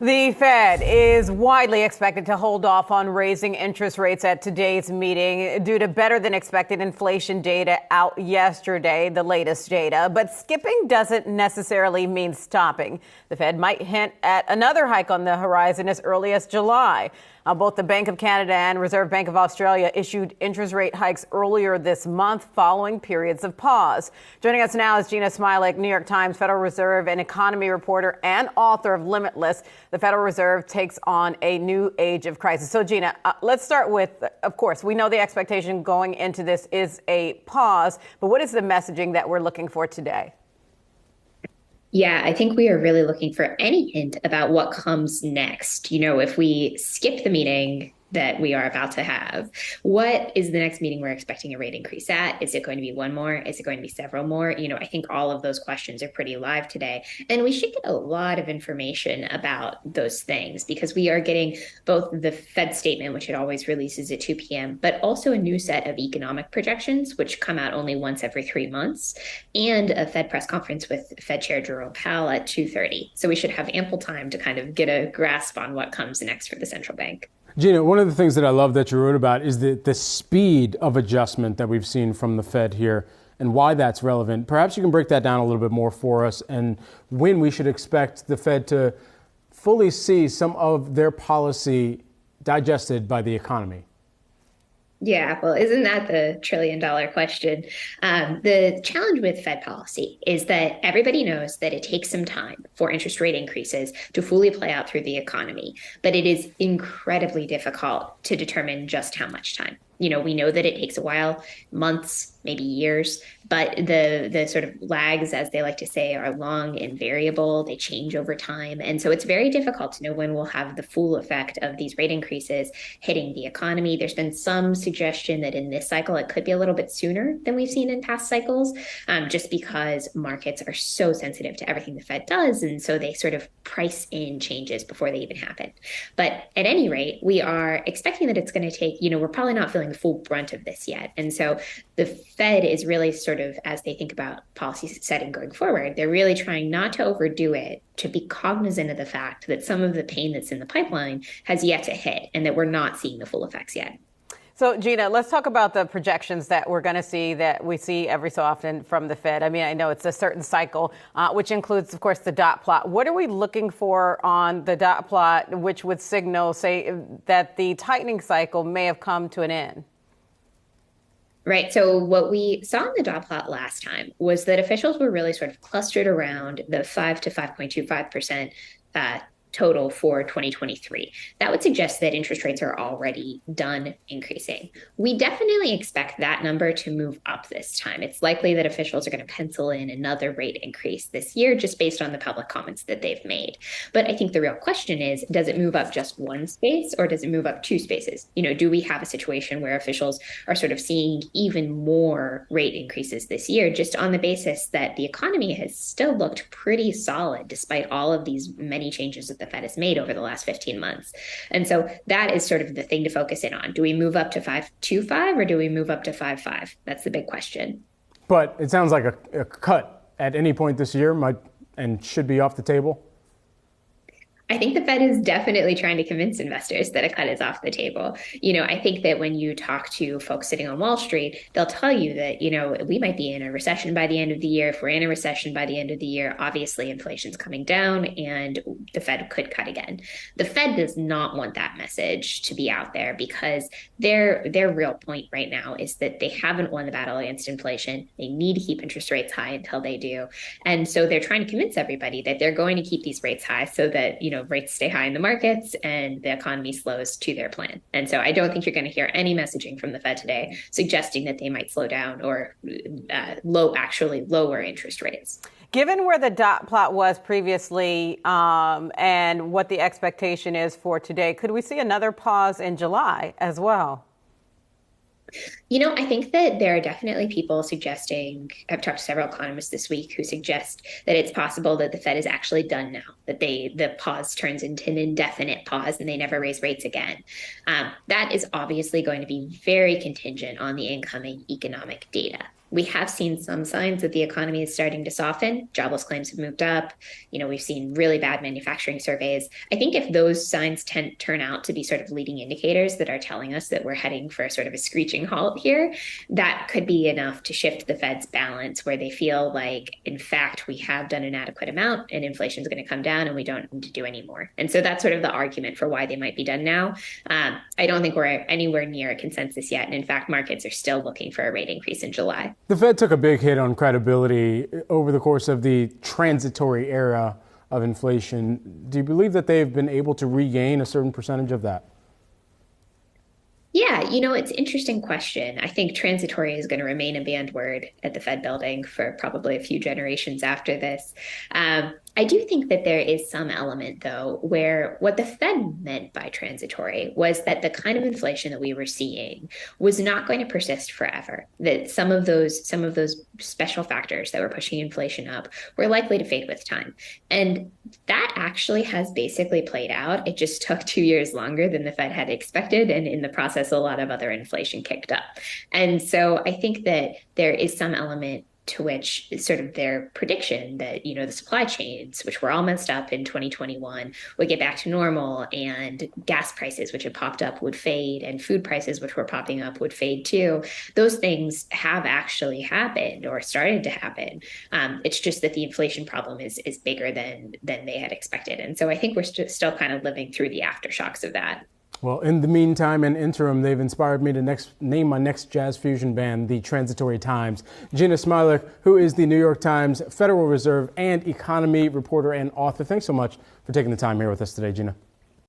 The Fed is widely expected to hold off on raising interest rates at today's meeting due to better than expected inflation data out yesterday, the latest data. But skipping doesn't necessarily mean stopping. The Fed might hint at another hike on the horizon as early as July. Both the Bank of Canada and Reserve Bank of Australia issued interest rate hikes earlier this month following periods of pause. Joining us now is Jeanna Smialek, New York Times Federal Reserve and economy reporter and author of Limitless. The Federal Reserve takes on a new age of crisis. So, Jeanna, let's start with, of course, we know the expectation going into this is a pause, but what is the messaging that we're looking for today? Yeah, I think we are really looking for any hint about what comes next. If we skip the meeting that we are about to have, what is the next meeting we're expecting a rate increase at? Is it going to be one more? Is it going to be several more? I think all of those questions are pretty live today. And we should get a lot of information about those things because we are getting both the Fed statement, which it always releases at 2 p.m., but also a new set of economic projections, which come out only once every 3 months, and a Fed press conference with Fed Chair Jerome Powell at 2:30. So we should have ample time to kind of get a grasp on what comes next for the central bank. Jeanna, one of the things that I love that you wrote about is the speed of adjustment that we've seen from the Fed here and why that's relevant. Perhaps you can break that down a little bit more for us and when we should expect the Fed to fully see some of their policy digested by the economy. Yeah, well, isn't that the trillion-dollar question? The challenge with Fed policy is that everybody knows that it takes some time for interest rate increases to fully play out through the economy, but it is incredibly difficult to determine just how much time. We know that it takes a while, months, maybe years, but the sort of lags, as they like to say, are long and variable. They change over time. And so it's very difficult to know when we'll have the full effect of these rate increases hitting the economy. There's been some suggestion that in this cycle, it could be a little bit sooner than we've seen in past cycles, just because markets are so sensitive to everything the Fed does. And so they sort of price in changes before they even happen. But at any rate, we are expecting that it's going to take, we're probably not feeling the full brunt of this yet. And so the Fed is really sort of, as they think about policy setting going forward, they're really trying not to overdo it, to be cognizant of the fact that some of the pain that's in the pipeline has yet to hit and that we're not seeing the full effects yet. So, Jeanna, let's talk about the projections that we're going to see that we see every so often from the Fed. I mean, I know it's a certain cycle, which includes, of course, the dot plot. What are we looking for on the dot plot, which would signal, say, that the tightening cycle may have come to an end? Right. So what we saw in the dot plot last time was that officials were really sort of clustered around the 5 to 5.25% total for 2023. That would suggest that interest rates are already done increasing. We definitely expect that number to move up this time. It's likely that officials are going to pencil in another rate increase this year just based on the public comments that they've made. But I think the real question is, does it move up just one space or does it move up two spaces? Do we have a situation where officials are sort of seeing even more rate increases this year just on the basis that the economy has still looked pretty solid despite all of these many changes that the Fed has made over the last 15 months. And so that is sort of the thing to focus in on. Do we move up to 5.25 or do we move up to 5.5? That's the big question. But it sounds like a cut at any point this year might and should be off the table. I think the Fed is definitely trying to convince investors that a cut is off the table. I think that when you talk to folks sitting on Wall Street, they'll tell you that, we might be in a recession by the end of the year. If we're in a recession by the end of the year, obviously inflation's coming down and the Fed could cut again. The Fed does not want that message to be out there because their real point right now is that they haven't won the battle against inflation. They need to keep interest rates high until they do. And so they're trying to convince everybody that they're going to keep these rates high so that, rates stay high in the markets and the economy slows to their plan. And so I don't think you're going to hear any messaging from the Fed today suggesting that they might slow down or lower interest rates. Given where the dot plot was previously and what the expectation is for today, could we see another pause in July as well? I think that there are definitely people suggesting, I've talked to several economists this week who suggest that it's possible that the Fed is actually done now, that the pause turns into an indefinite pause and they never raise rates again. That is obviously going to be very contingent on the incoming economic data. We have seen some signs that the economy is starting to soften. Jobless claims have moved up. We've seen really bad manufacturing surveys. I think if those signs turn out to be sort of leading indicators that are telling us that we're heading for sort of a screeching halt here, that could be enough to shift the Fed's balance where they feel like, in fact, we have done an adequate amount and inflation is going to come down and we don't need to do any more. And so that's sort of the argument for why they might be done now. I don't think we're anywhere near a consensus yet. And in fact, markets are still looking for a rate increase in July. The Fed took a big hit on credibility over the course of the transitory era of inflation. Do you believe that they've been able to regain a certain percentage of that? Yeah, it's an interesting question. I think transitory is going to remain a banned word at the Fed building for probably a few generations after this. I do think that there is some element, though, where what the Fed meant by transitory was that the kind of inflation that we were seeing was not going to persist forever. That some of those special factors that were pushing inflation up were likely to fade with time. And that actually has basically played out. It just took 2 years longer than the Fed had expected. And in the process, a lot of other inflation kicked up. And so I think that there is some element to which sort of their prediction that, the supply chains, which were all messed up in 2021, would get back to normal, and gas prices, which had popped up, would fade, and food prices, which were popping up, would fade too. Those things have actually happened or started to happen. It's just that the inflation problem is bigger than they had expected. And so I think we're still kind of living through the aftershocks of that. Well, in the meantime and interim, they've inspired me to name my next jazz fusion band, the Transitory Times. Jeanna Smialek, who is the New York Times Federal Reserve and economy reporter and author. Thanks so much for taking the time here with us today, Jeanna.